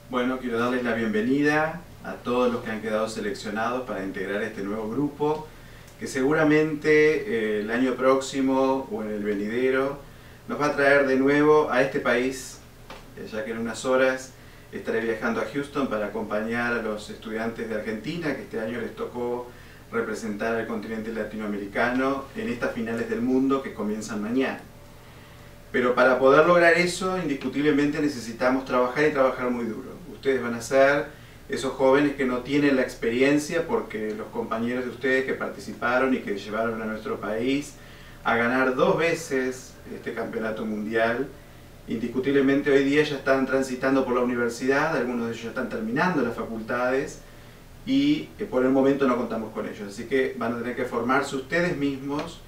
Bueno, quiero darles la bienvenida a todos los que han quedado seleccionados para integrar este nuevo grupo que seguramente el año próximo o en el venidero nos va a traer de nuevo a este país, ya que en unas horas estaré viajando a Houston para acompañar a los estudiantes de Argentina que este año les tocó representar al continente latinoamericano en estas finales del mundo que comienzan mañana. Pero para poder lograr eso, indiscutiblemente necesitamos trabajar y trabajar muy duro. Ustedes van a ser esos jóvenes que no tienen la experiencia porque los compañeros de ustedes que participaron y que llevaron a nuestro país a ganar 2 veces este campeonato mundial, indiscutiblemente hoy día ya están transitando por la universidad, algunos de ellos ya están terminando las facultades y por el momento no contamos con ellos. Así que van a tener que formarse ustedes mismos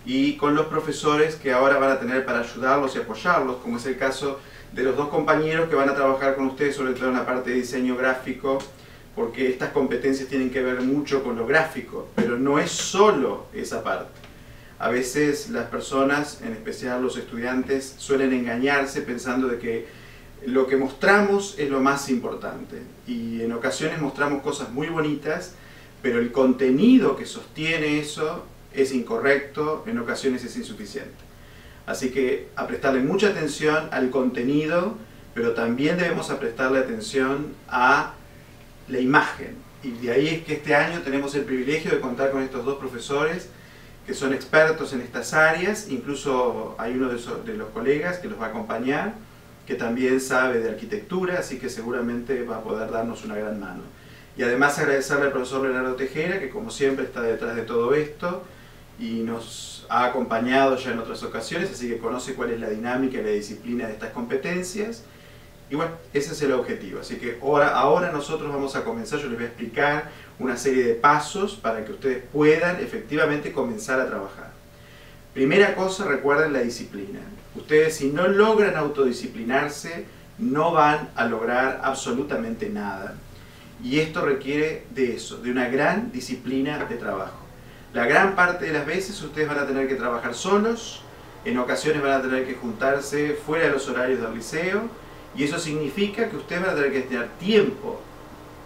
y con los profesores que ahora van a tener para ayudarlos y apoyarlos, como es el caso de los 2 compañeros que van a trabajar con ustedes, sobre todo en la parte de diseño gráfico, porque estas competencias tienen que ver mucho con lo gráfico, pero no es solo esa parte. A veces las personas, en especial los estudiantes, suelen engañarse pensando de que lo que mostramos es lo más importante, y en ocasiones mostramos cosas muy bonitas, pero el contenido que sostiene eso es incorrecto, en ocasiones es insuficiente. Así que a prestarle mucha atención al contenido, pero también debemos prestarle atención a la imagen. Y de ahí es que este año tenemos el privilegio de contar con estos 2 profesores que son expertos en estas áreas. Incluso hay uno de los colegas que los va a acompañar, que también sabe de arquitectura, así que seguramente va a poder darnos una gran mano. Y además agradecerle al profesor Leonardo Tejera, que como siempre está detrás de todo esto, y nos ha acompañado ya en otras ocasiones, así que conoce cuál es la dinámica y la disciplina de estas competencias. Y bueno, ese es el objetivo. Así que ahora nosotros vamos a comenzar, yo les voy a explicar una serie de pasos para que ustedes puedan efectivamente comenzar a trabajar. Primera cosa, recuerden la disciplina. Ustedes, si no logran autodisciplinarse, no van a lograr absolutamente nada. Y esto requiere de eso, de una gran disciplina de trabajo. La gran parte de las veces ustedes van a tener que trabajar solos, en ocasiones van a tener que juntarse fuera de los horarios del liceo, y eso significa que ustedes van a tener que tener tiempo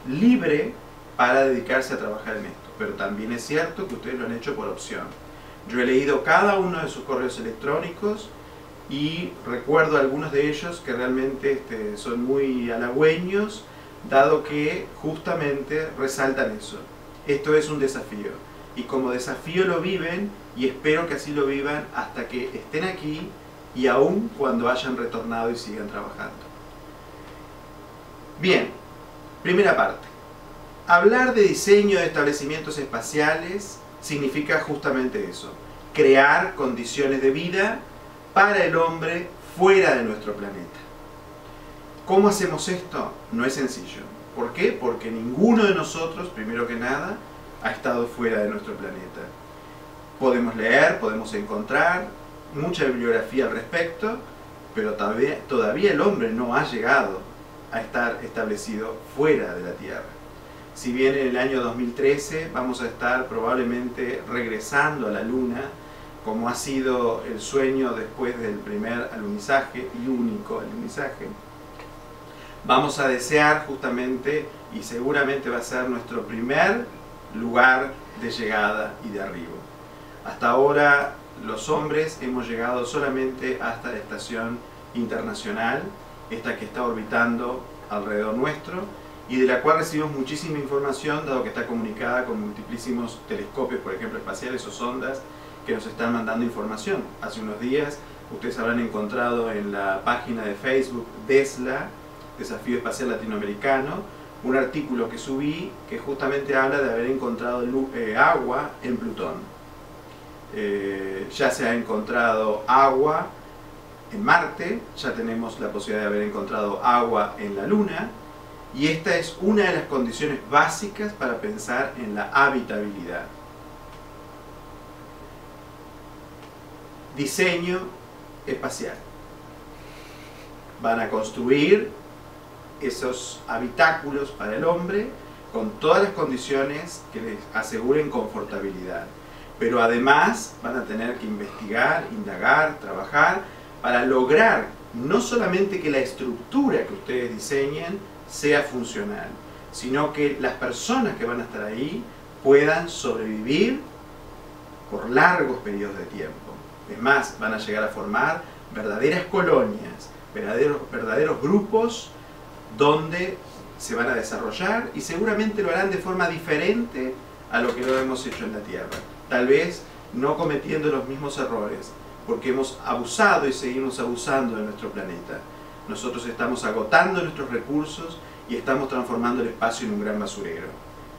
libre para dedicarse a trabajar en esto. Pero también es cierto que ustedes lo han hecho por opción. Yo he leído cada uno de sus correos electrónicos y recuerdo algunos de ellos que realmente son muy halagüeños, dado que justamente resaltan eso. Esto es un desafío. Y como desafío lo viven, y espero que así lo vivan hasta que estén aquí y aún cuando hayan retornado y sigan trabajando. Bien, primera parte. Hablar de diseño de establecimientos espaciales significa justamente eso: crear condiciones de vida para el hombre fuera de nuestro planeta. ¿Cómo hacemos esto? No es sencillo. ¿Por qué? Porque ninguno de nosotros, primero que nada, ha estado fuera de nuestro planeta. Podemos leer, podemos encontrar mucha bibliografía al respecto, pero todavía el hombre no ha llegado a estar establecido fuera de la Tierra. Si bien en el año 2013 vamos a estar probablemente regresando a la Luna, como ha sido el sueño después del primer alunizaje y único alunizaje, vamos a desear justamente, y seguramente va a ser nuestro primer lugar de llegada y de arribo. Hasta ahora los hombres hemos llegado solamente hasta la estación internacional, esta que está orbitando alrededor nuestro, y de la cual recibimos muchísima información, dado que está comunicada con multiplísimos telescopios, por ejemplo espaciales o sondas, que nos están mandando información. Hace unos días ustedes habrán encontrado en la página de Facebook DESLA, Desafío Espacial Latinoamericano, un artículo que subí que justamente habla de haber encontrado agua en Plutón. Ya se ha encontrado agua en Marte, ya tenemos la posibilidad de haber encontrado agua en la Luna, y esta es una de las condiciones básicas para pensar en la habitabilidad. Diseño espacial. Van a construir esos habitáculos para el hombre con todas las condiciones que les aseguren confortabilidad. Pero además van a tener que investigar, indagar, trabajar para lograr no solamente que la estructura que ustedes diseñen sea funcional, sino que las personas que van a estar ahí puedan sobrevivir por largos periodos de tiempo. Es más, van a llegar a formar verdaderas colonias, verdaderos grupos donde se van a desarrollar y seguramente lo harán de forma diferente a lo que lo hemos hecho en la Tierra. Tal vez no cometiendo los mismos errores, porque hemos abusado y seguimos abusando de nuestro planeta. Nosotros estamos agotando nuestros recursos y estamos transformando el espacio en un gran basurero.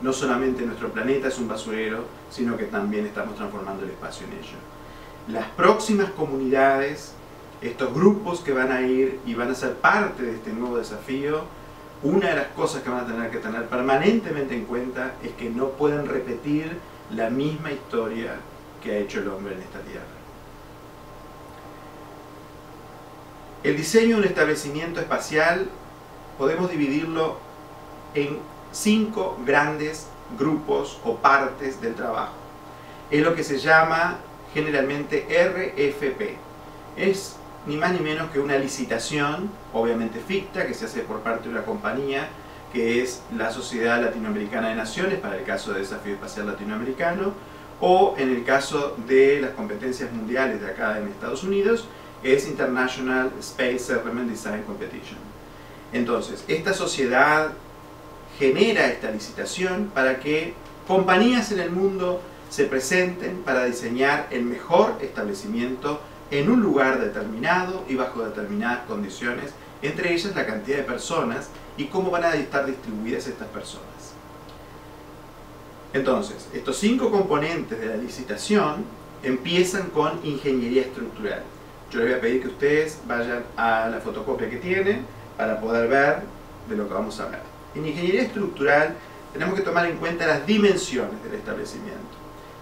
No solamente nuestro planeta es un basurero, sino que también estamos transformando el espacio en ello. Las próximas comunidades, estos grupos que van a ir y van a ser parte de este nuevo desafío, una de las cosas que van a tener que tener permanentemente en cuenta es que no pueden repetir la misma historia que ha hecho el hombre en esta tierra. El diseño de un establecimiento espacial podemos dividirlo en 5 grandes grupos o partes del trabajo. Es lo que se llama generalmente RFP. Es ni más ni menos que una licitación, obviamente ficta, que se hace por parte de una compañía que es la Sociedad Latinoamericana de Naciones, para el caso de Desafío Espacial Latinoamericano, o en el caso de las competencias mundiales de acá en Estados Unidos, es International Space Settlement Design Competition. Entonces, esta sociedad genera esta licitación para que compañías en el mundo se presenten para diseñar el mejor establecimiento en un lugar determinado y bajo determinadas condiciones, entre ellas la cantidad de personas y cómo van a estar distribuidas estas personas. Entonces, estos 5 componentes de la licitación empiezan con ingeniería estructural. Yo les voy a pedir que ustedes vayan a la fotocopia que tienen para poder ver de lo que vamos a hablar. En ingeniería estructural tenemos que tomar en cuenta las dimensiones del establecimiento.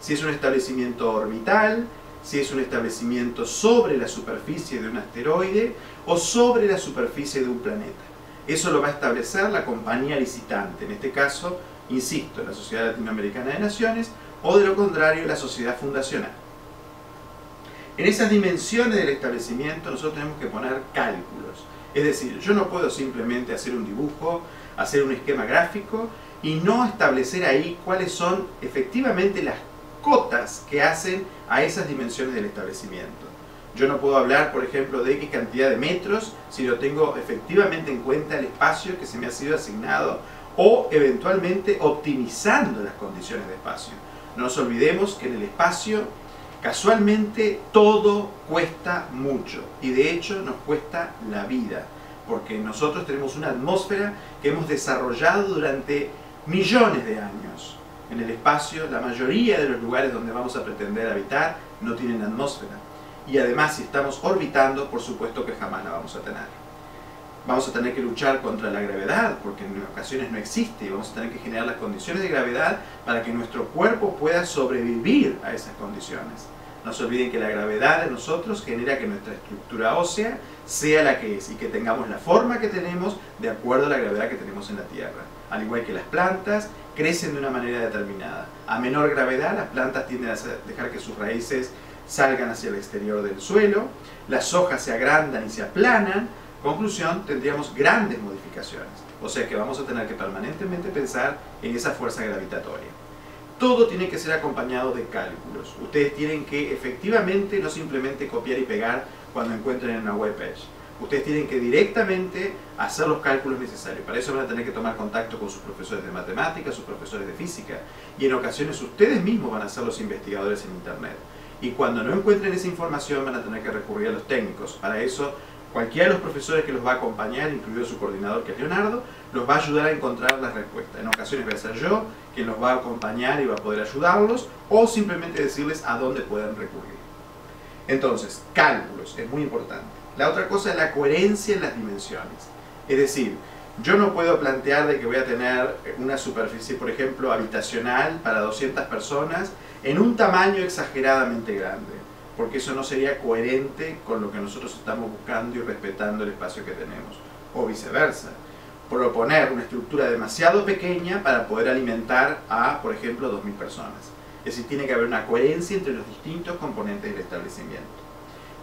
Si es un establecimiento orbital, si es un establecimiento sobre la superficie de un asteroide o sobre la superficie de un planeta. Eso lo va a establecer la compañía licitante, en este caso, insisto, la Sociedad Latinoamericana de Naciones, o de lo contrario, la sociedad fundacional. En esas dimensiones del establecimiento nosotros tenemos que poner cálculos. Es decir, yo no puedo simplemente hacer un dibujo, hacer un esquema gráfico y no establecer ahí cuáles son efectivamente las cotas que hacen a esas dimensiones del establecimiento. Yo no puedo hablar, por ejemplo, de X cantidad de metros si no tengo efectivamente en cuenta el espacio que se me ha sido asignado o eventualmente optimizando las condiciones de espacio. No nos olvidemos que en el espacio casualmente todo cuesta mucho y de hecho nos cuesta la vida, porque nosotros tenemos una atmósfera que hemos desarrollado durante millones de años. En el espacio, la mayoría de los lugares donde vamos a pretender habitar no tienen atmósfera. Y además, si estamos orbitando, por supuesto que jamás la vamos a tener. Vamos a tener que luchar contra la gravedad, porque en ocasiones no existe, y vamos a tener que generar las condiciones de gravedad para que nuestro cuerpo pueda sobrevivir a esas condiciones. No se olviden que la gravedad de nosotros genera que nuestra estructura ósea sea la que es y que tengamos la forma que tenemos de acuerdo a la gravedad que tenemos en la Tierra. Al igual que las plantas, crecen de una manera determinada. A menor gravedad, las plantas tienden a dejar que sus raíces salgan hacia el exterior del suelo, las hojas se agrandan y se aplanan. Conclusión, tendríamos grandes modificaciones. O sea que vamos a tener que permanentemente pensar en esa fuerza gravitatoria. Todo tiene que ser acompañado de cálculos. Ustedes tienen que efectivamente no simplemente copiar y pegar cuando encuentren en una webpage. Ustedes tienen que directamente hacer los cálculos necesarios. Para eso van a tener que tomar contacto con sus profesores de matemáticas, sus profesores de física. Y en ocasiones ustedes mismos van a ser los investigadores en Internet. Y cuando no encuentren esa información van a tener que recurrir a los técnicos. Para eso, cualquiera de los profesores que los va a acompañar, incluido su coordinador que es Leonardo, los va a ayudar a encontrar las respuestas. En ocasiones voy a ser yo quien los va a acompañar y va a poder ayudarlos, o simplemente decirles a dónde pueden recurrir. Entonces, cálculos, es muy importante. La otra cosa es la coherencia en las dimensiones. Es decir, yo no puedo plantear de que voy a tener una superficie, por ejemplo, habitacional para 200 personas en un tamaño exageradamente grande, porque eso no sería coherente con lo que nosotros estamos buscando y respetando el espacio que tenemos. O viceversa, proponer una estructura demasiado pequeña para poder alimentar a, por ejemplo, 2.000 personas. Es decir, tiene que haber una coherencia entre los distintos componentes del establecimiento.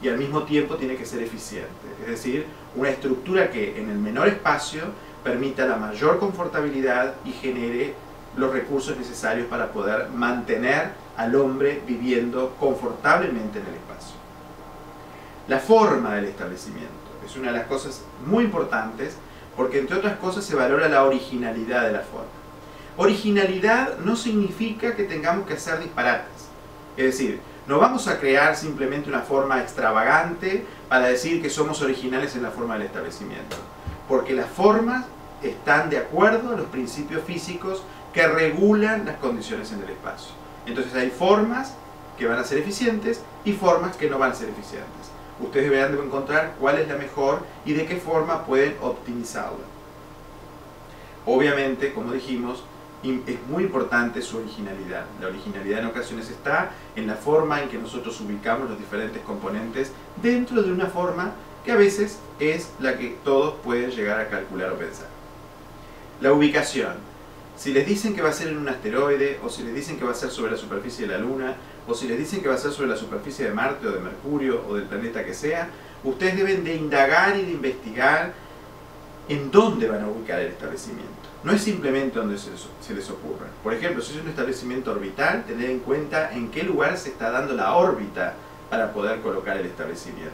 y al mismo tiempo tiene que ser eficiente. Es decir, una estructura que en el menor espacio permita la mayor confortabilidad y genere los recursos necesarios para poder mantener al hombre viviendo confortablemente en el espacio. La forma del establecimiento es una de las cosas muy importantes porque, entre otras cosas, se valora la originalidad de la forma. Originalidad no significa que tengamos que hacer disparates. Es decir, no vamos a crear simplemente una forma extravagante para decir que somos originales en la forma del establecimiento. Porque las formas están de acuerdo a los principios físicos que regulan las condiciones en el espacio. Entonces hay formas que van a ser eficientes y formas que no van a ser eficientes. Ustedes deberán de encontrar cuál es la mejor y de qué forma pueden optimizarla. Obviamente, como dijimos, es muy importante su originalidad. La originalidad en ocasiones está en la forma en que nosotros ubicamos los diferentes componentes dentro de una forma que a veces es la que todos pueden llegar a calcular o pensar. La ubicación. Si les dicen que va a ser en un asteroide, o si les dicen que va a ser sobre la superficie de la Luna, o si les dicen que va a ser sobre la superficie de Marte o de Mercurio o del planeta que sea, ustedes deben de indagar y de investigar en dónde van a ubicar el establecimiento. No es simplemente donde se les ocurra. Por ejemplo, si es un establecimiento orbital, tener en cuenta en qué lugar se está dando la órbita para poder colocar el establecimiento.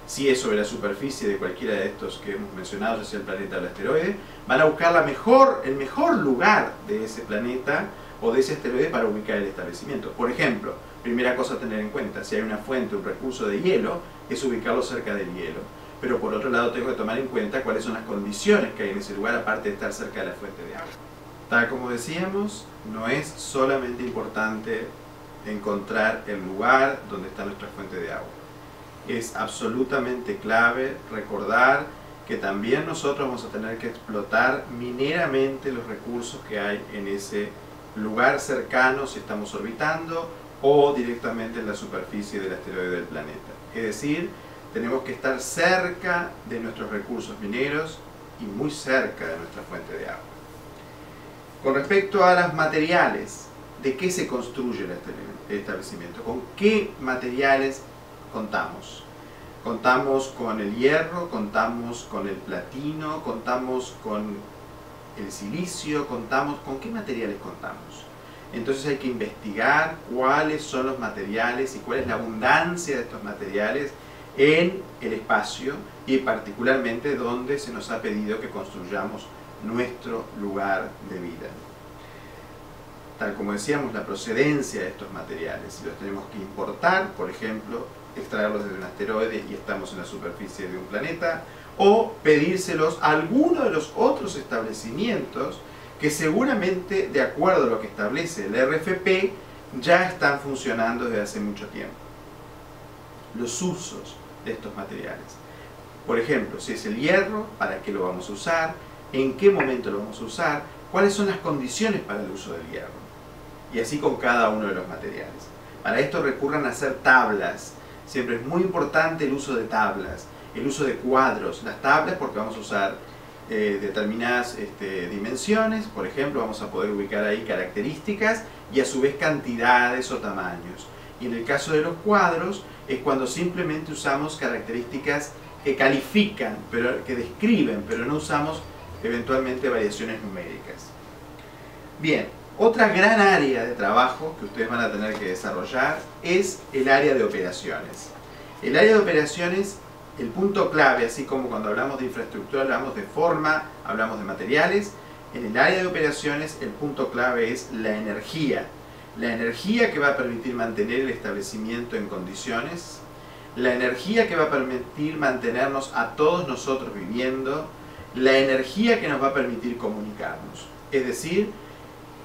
Si es sobre la superficie de cualquiera de estos que hemos mencionado, ya sea el planeta o el asteroide, van a buscar el mejor lugar de ese planeta o de ese asteroide para ubicar el establecimiento. Por ejemplo, primera cosa a tener en cuenta, si hay una fuente, un recurso de hielo, es ubicarlo cerca del hielo. Pero por otro lado tengo que tomar en cuenta cuáles son las condiciones que hay en ese lugar, aparte de estar cerca de la fuente de agua. Tal como decíamos, no es solamente importante encontrar el lugar donde está nuestra fuente de agua. Es absolutamente clave recordar que también nosotros vamos a tener que explotar mineramente los recursos que hay en ese lugar cercano si estamos orbitando o directamente en la superficie del asteroide del planeta. Es decir, tenemos que estar cerca de nuestros recursos mineros y muy cerca de nuestra fuente de agua. Con respecto a los materiales, ¿de qué se construye el establecimiento? ¿Con qué materiales contamos? Contamos con el hierro, contamos con el platino, contamos con el silicio, ¿con qué materiales contamos? Entonces hay que investigar cuáles son los materiales y cuál es la abundancia de estos materiales en el espacio y particularmente donde se nos ha pedido que construyamos nuestro lugar de vida. Tal como decíamos, la procedencia de estos materiales, si los tenemos que importar, por ejemplo, extraerlos desde un asteroide y estamos en la superficie de un planeta, o pedírselos a alguno de los otros establecimientos que seguramente, de acuerdo a lo que establece el RFP, ya están funcionando desde hace mucho tiempo. Los usos de estos materiales. Por ejemplo, si es el hierro, ¿para qué lo vamos a usar? ¿En qué momento lo vamos a usar? ¿Cuáles son las condiciones para el uso del hierro? Y así con cada uno de los materiales. Para esto recurran a hacer tablas. Siempre es muy importante el uso de tablas, el uso de cuadros. Las tablas porque vamos a usar determinadas dimensiones, por ejemplo, vamos a poder ubicar ahí características y a su vez cantidades o tamaños. Y en el caso de los cuadros es cuando simplemente usamos características que califican, que describen, pero no usamos eventualmente variaciones numéricas. Bien, otra gran área de trabajo que ustedes van a tener que desarrollar es el área de operaciones. El área de operaciones, el punto clave, así como cuando hablamos de infraestructura hablamos de forma, hablamos de materiales, en el área de operaciones el punto clave es la energía. La energía que va a permitir mantener el establecimiento en condiciones, la energía que va a permitir mantenernos a todos nosotros viviendo, la energía que nos va a permitir comunicarnos. Es decir,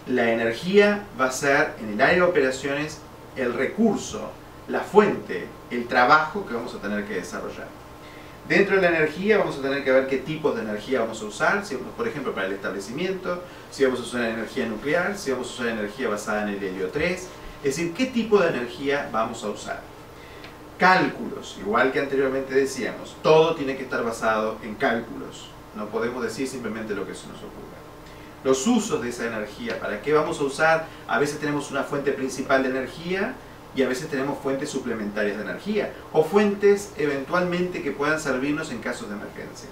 la energía va a ser en el área de operaciones el recurso, la fuente, el trabajo que vamos a tener que desarrollar. Dentro de la energía vamos a tener que ver qué tipos de energía vamos a usar, si, por ejemplo para el establecimiento, si vamos a usar energía nuclear, si vamos a usar energía basada en el helio 3, es decir, qué tipo de energía vamos a usar. Cálculos, igual que anteriormente decíamos, todo tiene que estar basado en cálculos, no podemos decir simplemente lo que se nos ocurra. Los usos de esa energía, ¿para qué vamos a usar? A veces tenemos una fuente principal de energía y a veces tenemos fuentes suplementarias de energía o fuentes eventualmente que puedan servirnos en casos de emergencia.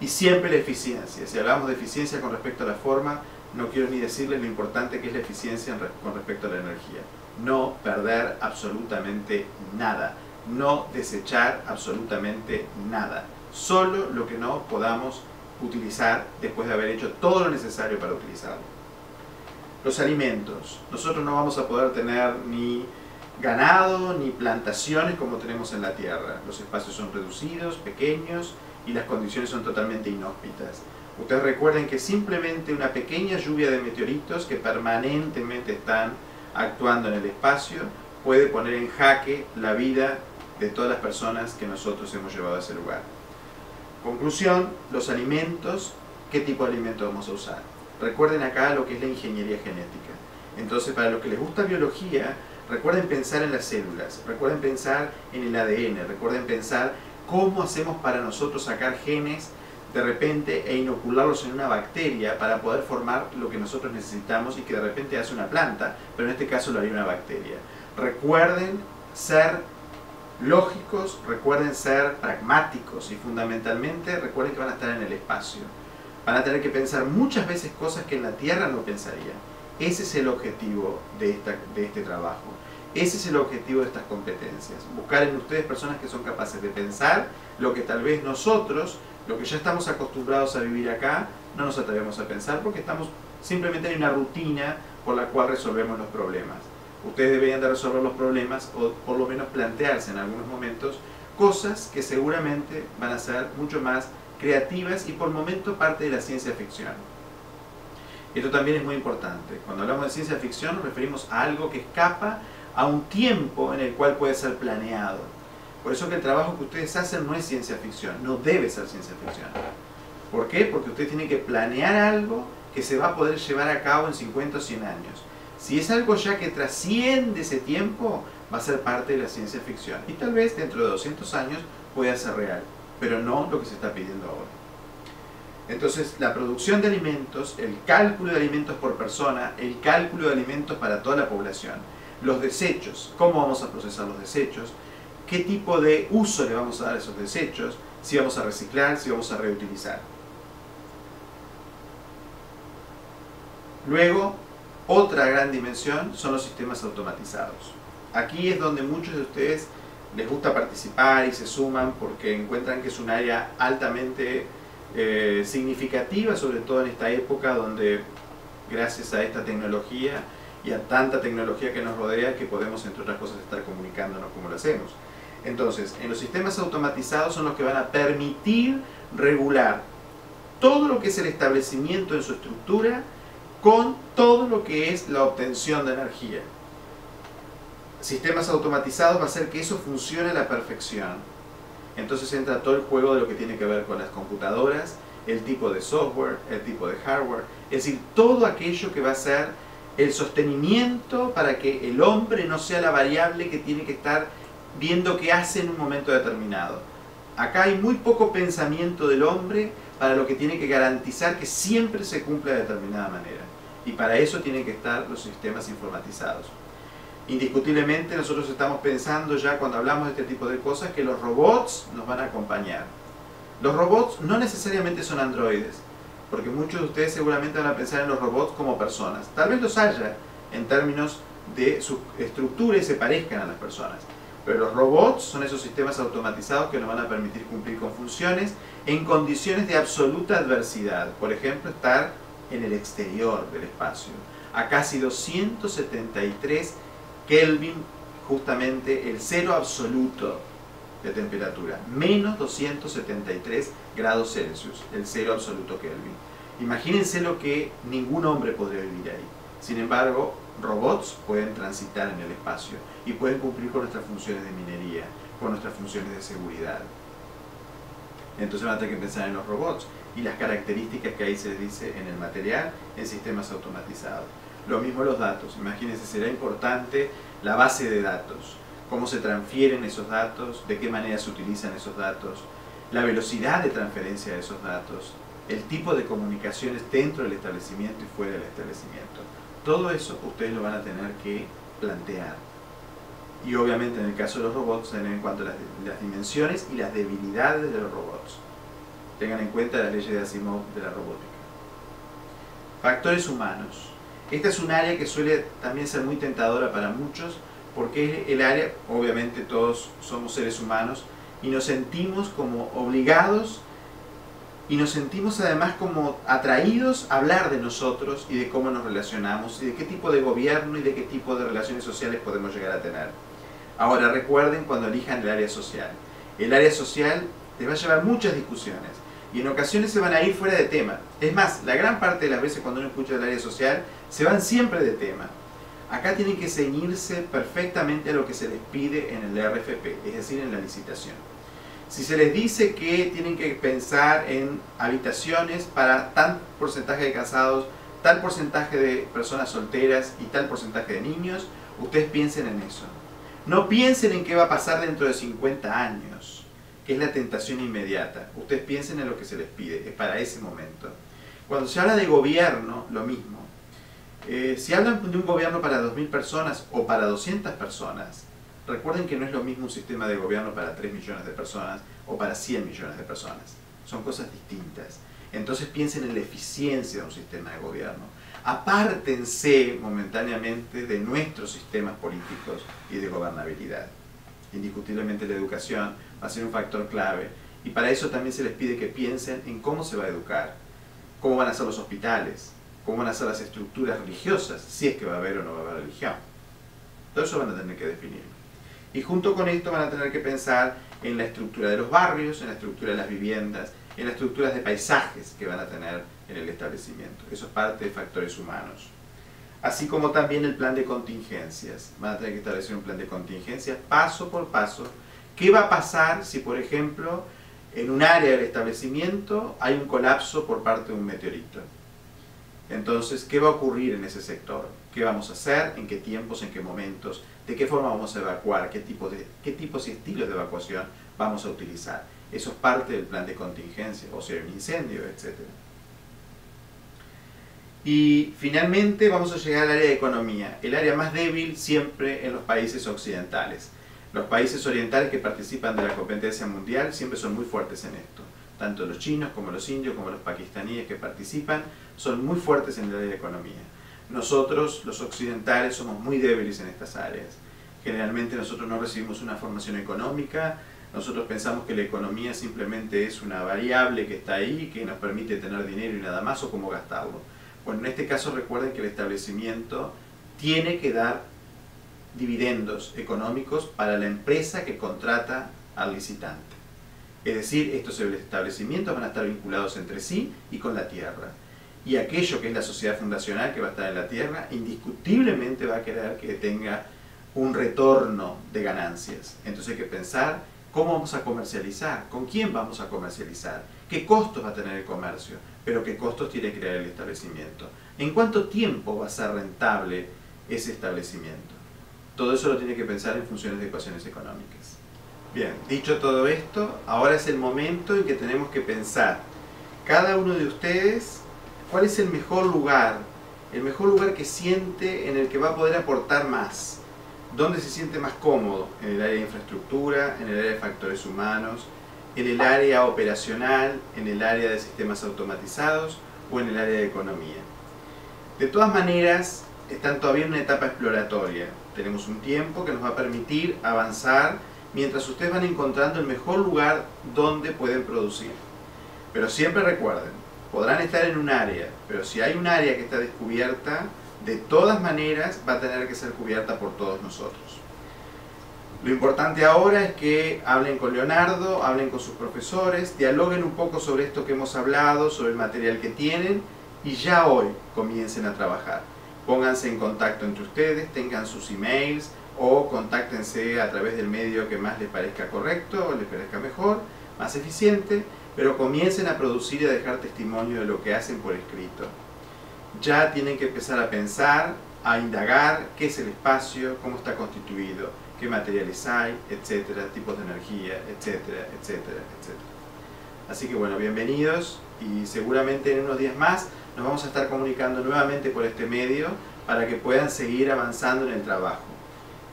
Y siempre la eficiencia. Si hablamos de eficiencia con respecto a la forma, no quiero ni decirles lo importante que es la eficiencia con respecto a la energía. No perder absolutamente nada. No desechar absolutamente nada. Solo lo que no podamos utilizar después de haber hecho todo lo necesario para utilizarlo. Los alimentos. Nosotros no vamos a poder tener ni ganado ni plantaciones como tenemos en la tierra. Los espacios son reducidos, pequeños y las condiciones son totalmente inhóspitas. Ustedes recuerden que simplemente una pequeña lluvia de meteoritos que permanentemente están actuando en el espacio puede poner en jaque la vida de todas las personas que nosotros hemos llevado a ese lugar. Conclusión, los alimentos, ¿qué tipo de alimentos vamos a usar? Recuerden acá lo que es la ingeniería genética. Entonces, para los que les gusta biología, recuerden pensar en las células, recuerden pensar en el ADN, recuerden pensar cómo hacemos para nosotros sacar genes de repente e inocularlos en una bacteria para poder formar lo que nosotros necesitamos y que de repente hace una planta, pero en este caso lo haría una bacteria. Recuerden ser lógicos, recuerden ser pragmáticos y fundamentalmente recuerden que van a estar en el espacio. Van a tener que pensar muchas veces cosas que en la Tierra no pensarían. Ese es el objetivo de este trabajo. Ese es el objetivo de estas competencias. Buscar en ustedes personas que son capaces de pensar lo que tal vez nosotros, lo que ya estamos acostumbrados a vivir acá, no nos atrevemos a pensar porque simplemente hay una rutina por la cual resolvemos los problemas. Ustedes deberían de resolver los problemas o por lo menos plantearse en algunos momentos cosas que seguramente van a ser mucho más creativas y por momento parte de la ciencia ficción. Esto también es muy importante. Cuando hablamos de ciencia ficción nos referimos a algo que escapa a un tiempo en el cual puede ser planeado. Por eso que el trabajo que ustedes hacen no es ciencia ficción, no debe ser ciencia ficción. ¿Por qué? Porque ustedes tienen que planear algo que se va a poder llevar a cabo en 50 o 100 años. Si es algo ya que trasciende ese tiempo, va a ser parte de la ciencia ficción. Y tal vez dentro de 200 años pueda ser real, pero no lo que se está pidiendo ahora. Entonces, la producción de alimentos, el cálculo de alimentos por persona, el cálculo de alimentos para toda la población, los desechos, cómo vamos a procesar los desechos, qué tipo de uso le vamos a dar a esos desechos, si vamos a reciclar, si vamos a reutilizar. Luego, otra gran dimensión son los sistemas automatizados. Aquí es donde muchos de ustedes les gusta participar y se suman porque encuentran que es un área altamente significativa, sobre todo en esta época donde gracias a esta tecnología y a tanta tecnología que nos rodea que podemos entre otras cosas estar comunicándonos como lo hacemos. Entonces, en los sistemas automatizados son los que van a permitir regular todo lo que es el establecimiento en su estructura con todo lo que es la obtención de energía. Sistemas automatizados va a hacer que eso funcione a la perfección. Entonces entra todo el juego de lo que tiene que ver con las computadoras, el tipo de software, el tipo de hardware, es decir, todo aquello que va a ser el sostenimiento para que el hombre no sea la variable que tiene que estar viendo qué hace en un momento determinado. Acá hay muy poco pensamiento del hombre para lo que tiene que garantizar que siempre se cumpla de determinada manera. Y para eso tienen que estar los sistemas informatizados. Indiscutiblemente nosotros estamos pensando ya cuando hablamos de este tipo de cosas que los robots nos van a acompañar. Los robots no necesariamente son androides, porque muchos de ustedes seguramente van a pensar en los robots como personas. Tal vez los haya en términos de su estructura y se parezcan a las personas. Pero los robots son esos sistemas automatizados que nos van a permitir cumplir con funciones en condiciones de absoluta adversidad. Por ejemplo, estar en el exterior del espacio, a casi 273 Kelvin, justamente el cero absoluto de temperatura, menos 273 grados Celsius, el cero absoluto Kelvin. Imagínense lo que ningún hombre podría vivir ahí. Sin embargo, robots pueden transitar en el espacio y pueden cumplir con nuestras funciones de minería, con nuestras funciones de seguridad. Entonces van a tener que pensar en los robots y las características que ahí se les dice en el material en sistemas automatizados. Lo mismo los datos. Imagínense, será importante la base de datos, cómo se transfieren esos datos, de qué manera se utilizan esos datos, la velocidad de transferencia de esos datos, el tipo de comunicaciones dentro del establecimiento y fuera del establecimiento. Todo eso ustedes lo van a tener que plantear. y obviamente en el caso de los robots tener en cuenta las dimensiones y las debilidades de los robots. Tengan en cuenta las leyes de Asimov de la robótica. Factores humanos. Esta es un área que suele también ser muy tentadora para muchos, porque es el área, obviamente todos somos seres humanos, y nos sentimos como obligados, y nos sentimos además como atraídos a hablar de nosotros y de cómo nos relacionamos, y de qué tipo de gobierno y de qué tipo de relaciones sociales podemos llegar a tener. Ahora recuerden cuando elijan el área social. El área social les va a llevar muchas discusiones, y en ocasiones se van a ir fuera de tema. Es más, la gran parte de las veces cuando uno escucha el área social, se van siempre de tema. Acá tienen que ceñirse perfectamente a lo que se les pide en el RFP, es decir, en la licitación. Si se les dice que tienen que pensar en habitaciones para tal porcentaje de casados, tal porcentaje de personas solteras y tal porcentaje de niños, ustedes piensen en eso. No piensen en qué va a pasar dentro de 50 años, que es la tentación inmediata. Ustedes piensen en lo que se les pide, es para ese momento. Cuando se habla de gobierno, lo mismo. Si hablan de un gobierno para 2.000 personas o para 200 personas, recuerden que no es lo mismo un sistema de gobierno para 3 millones de personas o para 100 millones de personas. Son cosas distintas. Entonces piensen en la eficiencia de un sistema de gobierno. Apártense momentáneamente de nuestros sistemas políticos y de gobernabilidad. Indiscutiblemente la educación va a ser un factor clave, y para eso también se les pide que piensen en cómo se va a educar, cómo van a ser los hospitales, cómo van a ser las estructuras religiosas, si es que va a haber o no va a haber religión. Todo eso van a tener que definir. Y junto con esto van a tener que pensar en la estructura de los barrios, en la estructura de las viviendas, en las estructuras de paisajes que van a tener en el establecimiento. Eso es parte de factores humanos. Así como también el plan de contingencias. Van a tener que establecer un plan de contingencias paso por paso. ¿Qué va a pasar si, por ejemplo, en un área del establecimiento hay un colapso por parte de un meteorito? Entonces, ¿qué va a ocurrir en ese sector? ¿Qué vamos a hacer? ¿En qué tiempos? ¿En qué momentos? ¿De qué forma vamos a evacuar? ¿Qué tipos y estilos de evacuación vamos a utilizar? Eso es parte del plan de contingencia, o sea, un incendio, etc. Y finalmente vamos a llegar al área de economía, el área más débil siempre en los países occidentales. Los países orientales que participan de la competencia mundial siempre son muy fuertes en esto. Tanto los chinos como los indios como los pakistaníes que participan son muy fuertes en el área de economía. Nosotros, los occidentales, somos muy débiles en estas áreas. Generalmente nosotros no recibimos una formación económica, nosotros pensamos que la economía simplemente es una variable que está ahí, que nos permite tener dinero y nada más, o cómo gastarlo. Bueno, en este caso recuerden que el establecimiento tiene que dar dividendos económicos para la empresa que contrata al licitante. Es decir, estos establecimientos van a estar vinculados entre sí y con la tierra. Y aquello que es la sociedad fundacional que va a estar en la tierra, indiscutiblemente va a querer que tenga un retorno de ganancias. Entonces hay que pensar cómo vamos a comercializar, con quién vamos a comercializar, qué costos va a tener el comercio, pero qué costos tiene que crear el establecimiento, en cuánto tiempo va a ser rentable ese establecimiento. Todo eso lo tiene que pensar en funciones de ecuaciones económicas. Bien, dicho todo esto, ahora es el momento en que tenemos que pensar, cada uno de ustedes, cuál es el mejor lugar que siente, en el que va a poder aportar más, dónde se siente más cómodo, en el área de infraestructura, en el área de factores humanos, en el área operacional, en el área de sistemas automatizados o en el área de economía. De todas maneras, están todavía en una etapa exploratoria. Tenemos un tiempo que nos va a permitir avanzar mientras ustedes van encontrando el mejor lugar donde pueden producir. Pero siempre recuerden, podrán estar en un área, pero si hay un área que está descubierta, de todas maneras va a tener que ser cubierta por todos nosotros. Lo importante ahora es que hablen con Leonardo, hablen con sus profesores, dialoguen un poco sobre esto que hemos hablado, sobre el material que tienen, y ya hoy comiencen a trabajar. Pónganse en contacto entre ustedes, tengan sus emails o contáctense a través del medio que más les parezca correcto o les parezca mejor, más eficiente, pero comiencen a producir y a dejar testimonio de lo que hacen por escrito. Ya tienen que empezar a pensar, a indagar qué es el espacio, cómo está constituido, qué materiales hay, etcétera, tipos de energía, etcétera, etcétera, etcétera. Así que bueno, bienvenidos, y seguramente en unos días más nos vamos a estar comunicando nuevamente por este medio para que puedan seguir avanzando en el trabajo.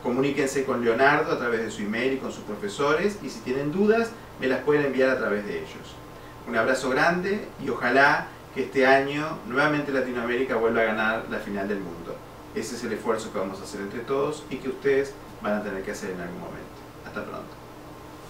Comuníquense con Leonardo a través de su email y con sus profesores, y si tienen dudas me las pueden enviar a través de ellos. Un abrazo grande y ojalá que este año nuevamente Latinoamérica vuelva a ganar la final del mundo. Ese es el esfuerzo que vamos a hacer entre todos y que ustedes van a tener que hacer en algún momento. Hasta pronto.